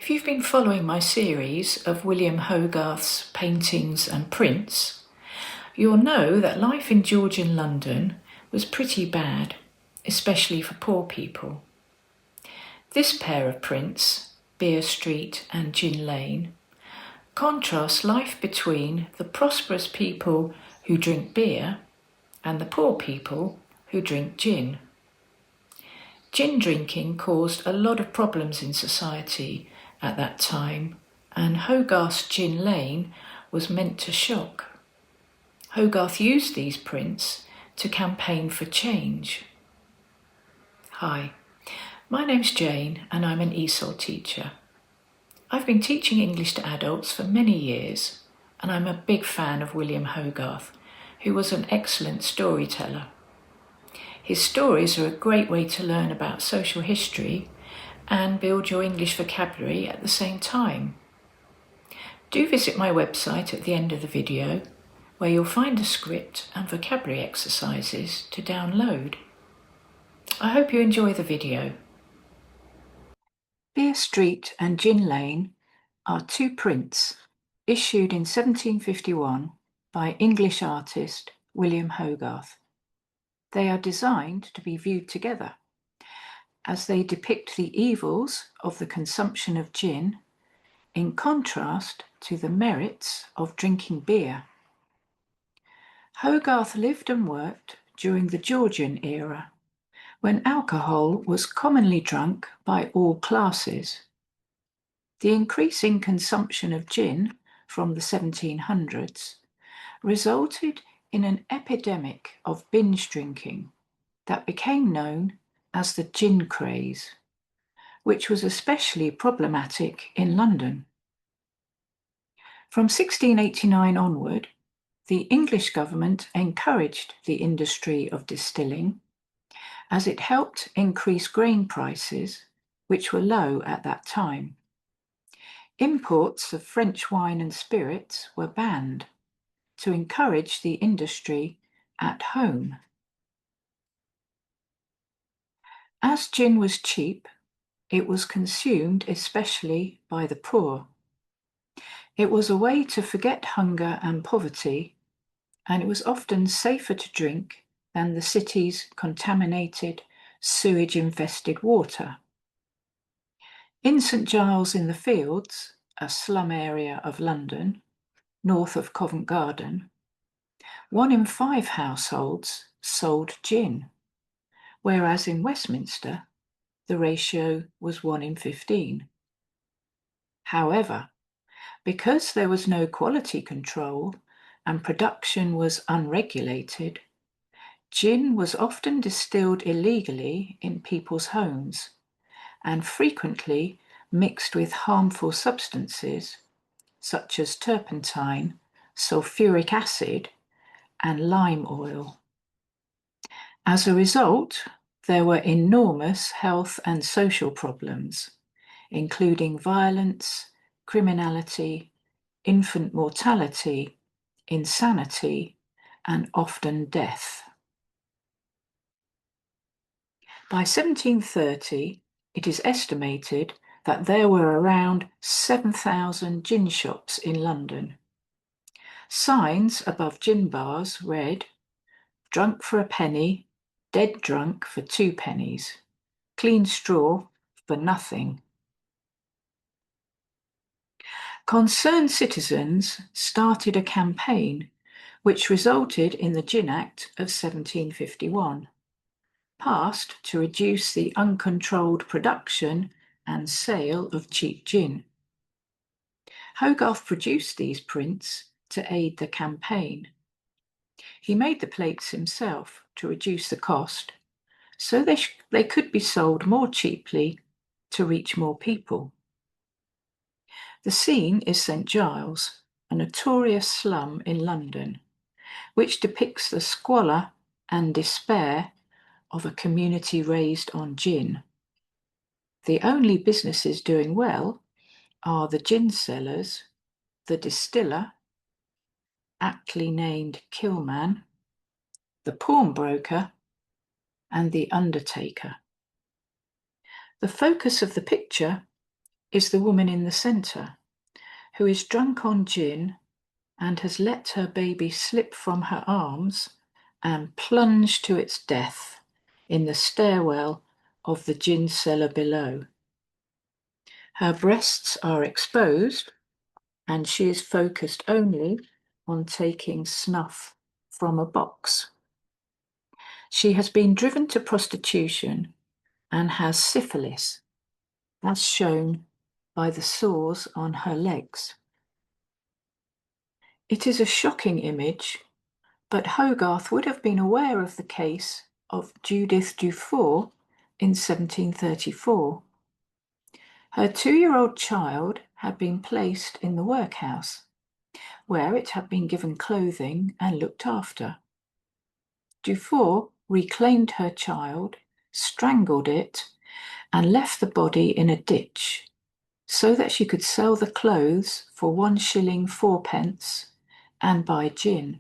If you've been following my series of William Hogarth's paintings and prints, you'll know that life in Georgian London was pretty bad, especially for poor people. This pair of prints, Beer Street and Gin Lane, contrast life between the prosperous people who drink beer and the poor people who drink gin. Gin drinking caused a lot of problems in society at that time, and Hogarth's Gin Lane was meant to shock. Hogarth used these prints to campaign for change. Hi, my name's Jane and I'm an ESOL teacher. I've been teaching English to adults for many years, and I'm a big fan of William Hogarth, who was an excellent storyteller. His stories are a great way to learn about social history and build your English vocabulary at the same time. Do visit my website at the end of the video, where you'll find a script and vocabulary exercises to download. I hope you enjoy the video. Beer Street and Gin Lane are two prints issued in 1751 by English artist William Hogarth. They are designed to be viewed together, as they depict the evils of the consumption of gin in contrast to the merits of drinking beer. Hogarth lived and worked during the Georgian era, when alcohol was commonly drunk by all classes. The increasing consumption of gin from the 1700s resulted in an epidemic of binge drinking that became known as the gin craze, which was especially problematic in London. From 1689 onward, the English government encouraged the industry of distilling, as it helped increase grain prices, which were low at that time. Imports of French wine and spirits were banned to encourage the industry at home. As gin was cheap, it was consumed especially by the poor. It was a way to forget hunger and poverty, and it was often safer to drink than the city's contaminated, sewage-infested water. In St Giles in the Fields, a slum area of London, north of Covent Garden, 1 in 5 households sold gin, whereas in Westminster, the ratio was 1 in 15. However, because there was no quality control and production was unregulated, gin was often distilled illegally in people's homes and frequently mixed with harmful substances such as turpentine, sulfuric acid, and lime oil. As a result, there were enormous health and social problems, including violence, criminality, infant mortality, insanity, and often death. By 1730, it is estimated that there were around 7,000 gin shops in London. Signs above gin bars read, "Drunk for a penny, dead drunk for 2 pennies, clean straw for nothing." Concerned citizens started a campaign which resulted in the Gin Act of 1751, passed to reduce the uncontrolled production and sale of cheap gin. Hogarth produced these prints to aid the campaign. He made the plates himself to reduce the cost, so they could be sold more cheaply to reach more people. The scene is St Giles, a notorious slum in London, which depicts the squalor and despair of a community raised on gin. The only businesses doing well are the gin sellers, the distiller, aptly named Killman, the pawnbroker, and the undertaker. The focus of the picture is the woman in the centre, who is drunk on gin and has let her baby slip from her arms and plunge to its death in the stairwell of the gin cellar below. Her breasts are exposed, and she is focused only on taking snuff from a box. She has been driven to prostitution and has syphilis, as shown by the sores on her legs. It is a shocking image, but Hogarth would have been aware of the case of Judith Dufour in 1734. Her 2-year-old child had been placed in the workhouse, where it had been given clothing and looked after. Dufour reclaimed her child, strangled it, and left the body in a ditch so that she could sell the clothes for 1 shilling 4 pence and buy gin.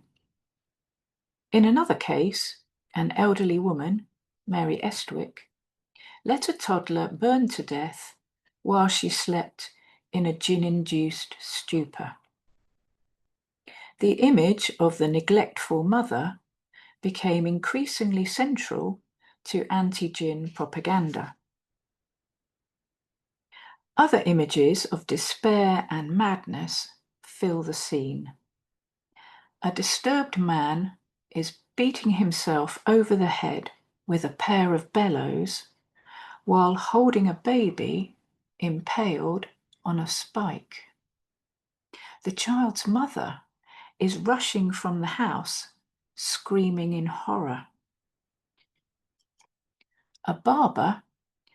In another case, an elderly woman, Mary Estwick, let a toddler burn to death while she slept in a gin-induced stupor. The image of the neglectful mother became increasingly central to anti-gin propaganda. Other images of despair and madness fill the scene. A disturbed man is beating himself over the head with a pair of bellows while holding a baby impaled on a spike. The child's mother is rushing from the house, screaming in horror. A barber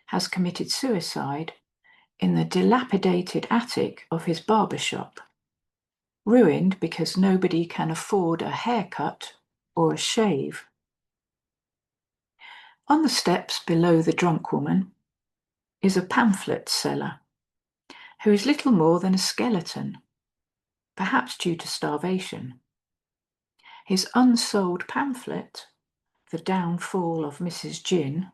has committed suicide in the dilapidated attic of his barber shop, ruined because nobody can afford a haircut or a shave. On the steps below the drunk woman is a pamphlet seller, who is little more than a skeleton, perhaps due to starvation. His unsold pamphlet, The Downfall of Mrs. Gin,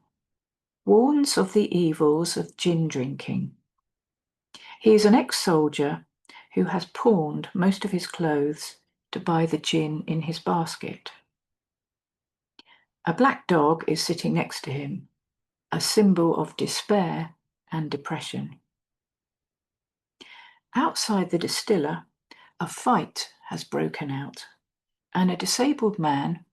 warns of the evils of gin drinking. He is an ex-soldier who has pawned most of his clothes to buy the gin in his basket. A black dog is sitting next to him, a symbol of despair and depression. Outside the distiller, a fight has broken out, and a disabled man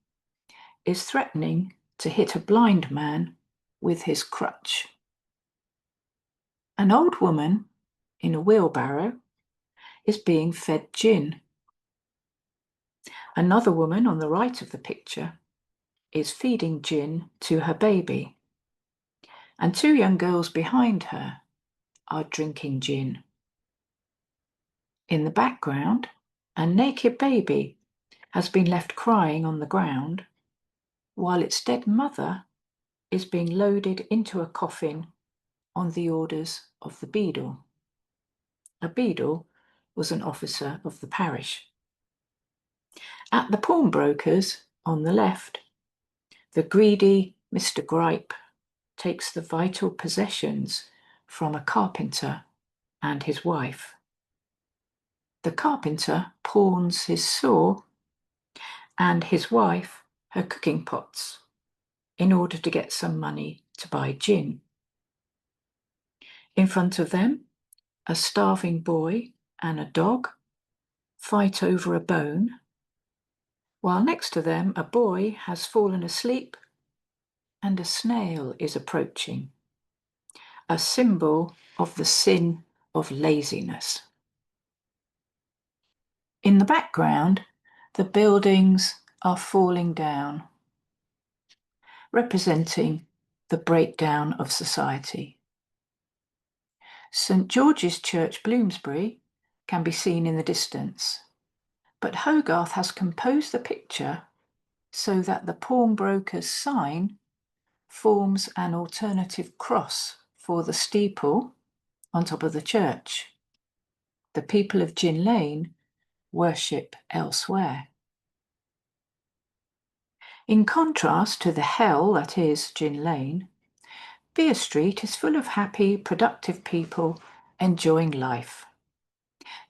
is threatening to hit a blind man with his crutch. An old woman in a wheelbarrow is being fed gin. Another woman on the right of the picture is feeding gin to her baby, and 2 young girls behind her are drinking gin. In the background, a naked baby has been left crying on the ground, while its dead mother is being loaded into a coffin on the orders of the beadle. A beadle was an officer of the parish. At the pawnbroker's on the left, the greedy Mr. Gripe takes the vital possessions from a carpenter and his wife. The carpenter pawns his saw and his wife her cooking pots in order to get some money to buy gin. In front of them, a starving boy and a dog fight over a bone, while next to them a boy has fallen asleep and a snail is approaching, a symbol of the sin of laziness. In the background, the buildings are falling down, representing the breakdown of society. St. George's Church, Bloomsbury, can be seen in the distance, but Hogarth has composed the picture so that the pawnbroker's sign forms an alternative cross for the steeple on top of the church. The people of Gin Lane worship elsewhere. In contrast to the hell that is Gin Lane, Beer Street is full of happy, productive people enjoying life.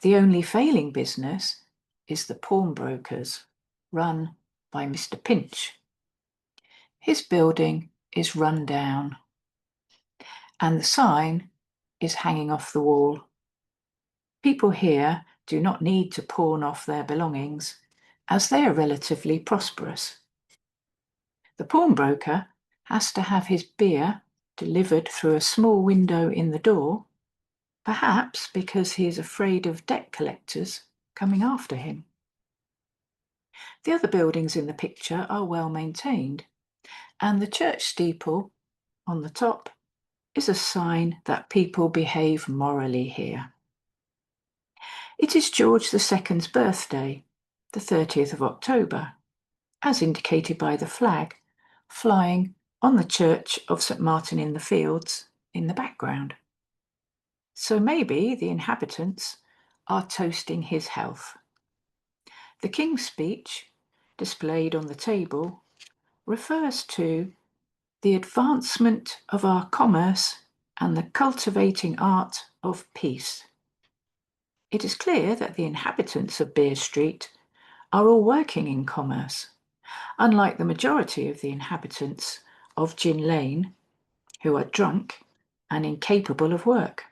The only failing business is the pawnbrokers, run by Mr. Pinch. His building is run down, and the sign is hanging off the wall. People here do not need to pawn off their belongings, as they are relatively prosperous. The pawnbroker has to have his beer delivered through a small window in the door, perhaps because he is afraid of debt collectors coming after him. The other buildings in the picture are well maintained, and the church steeple on the top is a sign that people behave morally here. It is George II's birthday, the 30th of October, as indicated by the flag flying on the church of St. Martin in the Fields in the background. So maybe the inhabitants are toasting his health. The King's speech, displayed on the table, refers to the advancement of our commerce and the cultivating art of peace. It is clear that the inhabitants of Beer Street are all working in commerce, unlike the majority of the inhabitants of Gin Lane, who are drunk and incapable of work.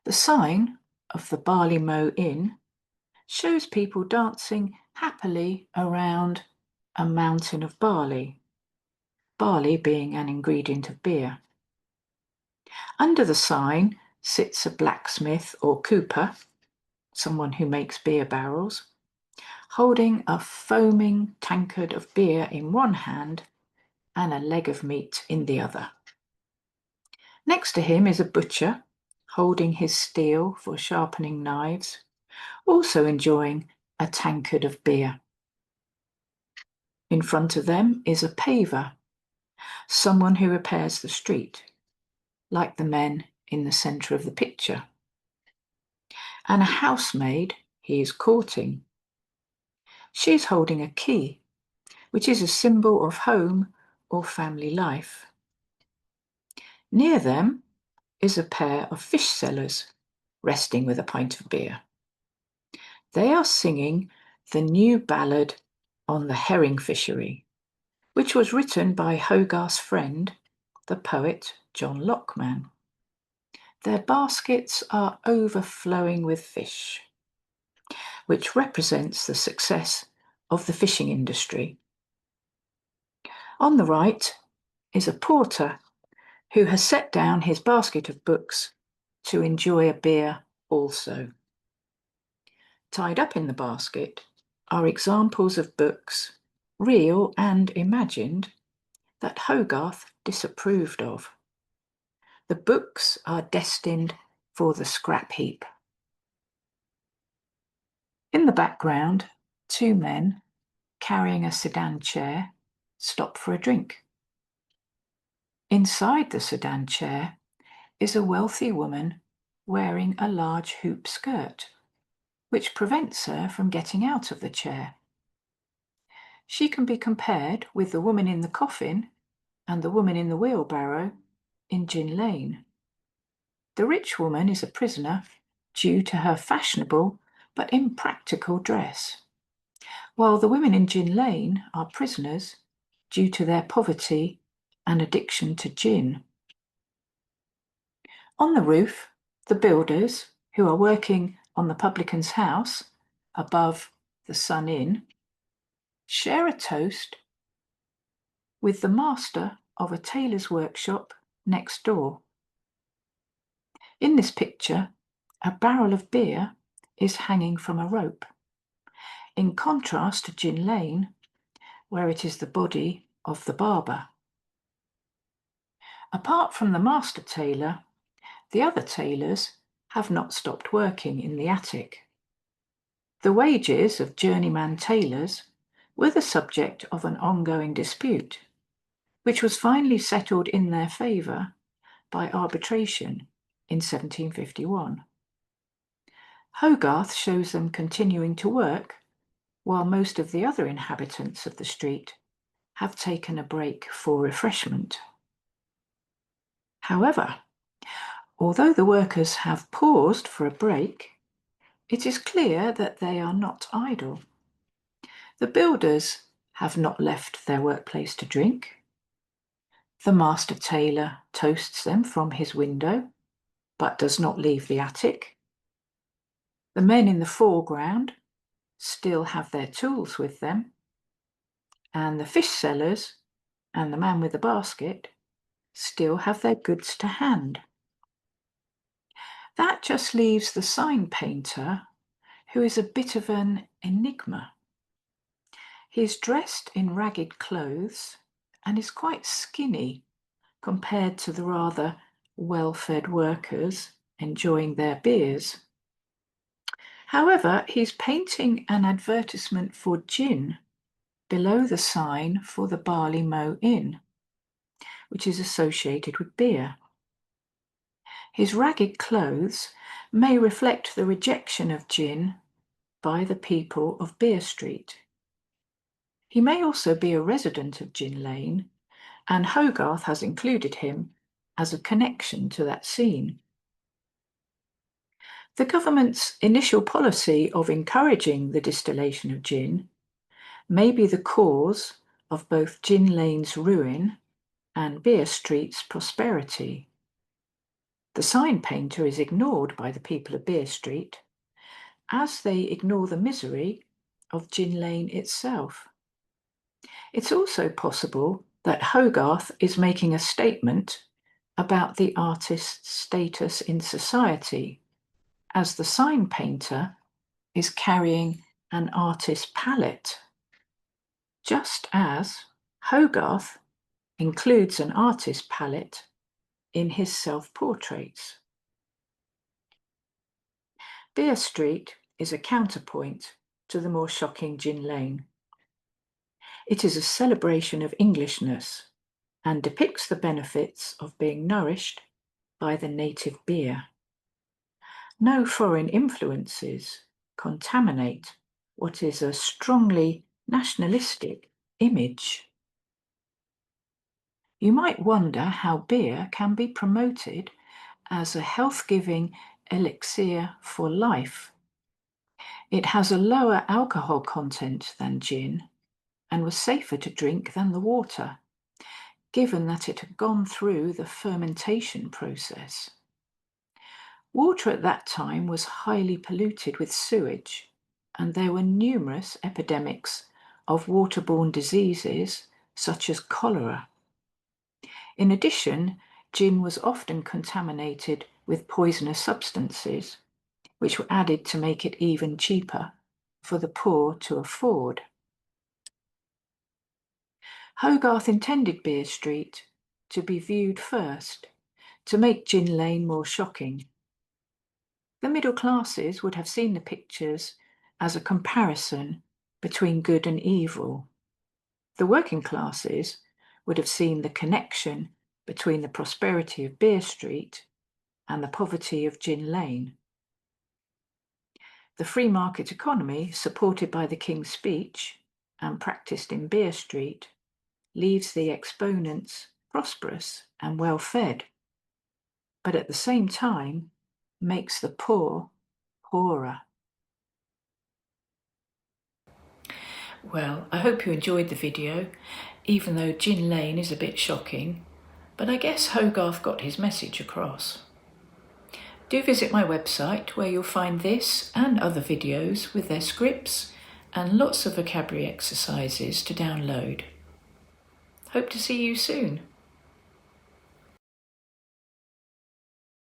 The sign of the Barley Mow Inn shows people dancing happily around a mountain of barley, barley being an ingredient of beer. Under the sign sits a blacksmith or cooper, someone who makes beer barrels, holding a foaming tankard of beer in one hand and a leg of meat in the other. Next to him is a butcher, holding his steel for sharpening knives, also enjoying a tankard of beer. In front of them is a paver, someone who repairs the street, like the men in the centre of the picture, and a housemaid he is courting. She is holding a key, which is a symbol of home or family life. Near them is a pair of fish sellers, resting with a pint of beer. They are singing the new ballad on the herring fishery, which was written by Hogarth's friend, the poet John Lockman. Their baskets are overflowing with fish, which represents the success of the fishing industry. On the right is a porter who has set down his basket of books to enjoy a beer also. Tied up in the basket are examples of books, real and imagined, that Hogarth disapproved of. The books are destined for the scrap heap. In the background, two men carrying a sedan chair stop for a drink. Inside the sedan chair is a wealthy woman wearing a large hoop skirt, which prevents her from getting out of the chair. She can be compared with the woman in the coffin and the woman in the wheelbarrow in Gin Lane. The rich woman is a prisoner due to her fashionable but impractical dress, while the women in Gin Lane are prisoners due to their poverty and addiction to gin. On the roof, the builders, who are working on the publican's house above the Sun Inn, share a toast with the master of a tailor's workshop next door. In this picture, a barrel of beer is hanging from a rope, in contrast to Gin Lane, where it is the body of the barber. Apart from the master tailor, the other tailors have not stopped working in the attic. The wages of journeyman tailors were the subject of an ongoing dispute, which was finally settled in their favour by arbitration in 1751. Hogarth shows them continuing to work, while most of the other inhabitants of the street have taken a break for refreshment. However, Although the workers have paused for a break, it is clear that they are not idle. The builders have not left their workplace to drink. The master tailor toasts them from his window, but does not leave the attic. The men in the foreground still have their tools with them, and the fish sellers and the man with the basket still have their goods to hand. That just leaves the sign painter, who is a bit of an enigma. He is dressed in ragged clothes and is quite skinny compared to the rather well-fed workers enjoying their beers. However, he's painting an advertisement for gin below the sign for the Barley Mow Inn, which is associated with beer. His ragged clothes may reflect the rejection of gin by the people of Beer Street. He may also be a resident of Gin Lane, and Hogarth has included him as a connection to that scene. The government's initial policy of encouraging the distillation of gin may be the cause of both Gin Lane's ruin and Beer Street's prosperity. The sign painter is ignored by the people of Beer Street, as they ignore the misery of Gin Lane itself. It's also possible that Hogarth is making a statement about the artist's status in society, as the sign painter is carrying an artist's palette, just as Hogarth includes an artist's palette in his self-portraits. Beer Street is a counterpoint to the more shocking Gin Lane. It is a celebration of Englishness and depicts the benefits of being nourished by the native beer. No foreign influences contaminate what is a strongly nationalistic image. You might wonder how beer can be promoted as a health-giving elixir for life. It has a lower alcohol content than gin and was safer to drink than the water, given that it had gone through the fermentation process. Water at that time was highly polluted with sewage, and there were numerous epidemics of waterborne diseases such as cholera. In addition, gin was often contaminated with poisonous substances, which were added to make it even cheaper for the poor to afford. Hogarth intended Beer Street to be viewed first, to make Gin Lane more shocking. The middle classes would have seen the pictures as a comparison between good and evil. The working classes would have seen the connection between the prosperity of Beer Street and the poverty of Gin Lane. The free market economy, supported by the King's Speech and practiced in Beer Street, leaves the exponents prosperous and well-fed, but at the same time makes the poor poorer. Well, I hope you enjoyed the video, even though Gin Lane is a bit shocking, but I guess Hogarth got his message across. Do visit my website where you'll find this and other videos with their scripts and lots of vocabulary exercises to download. Hope to see you soon.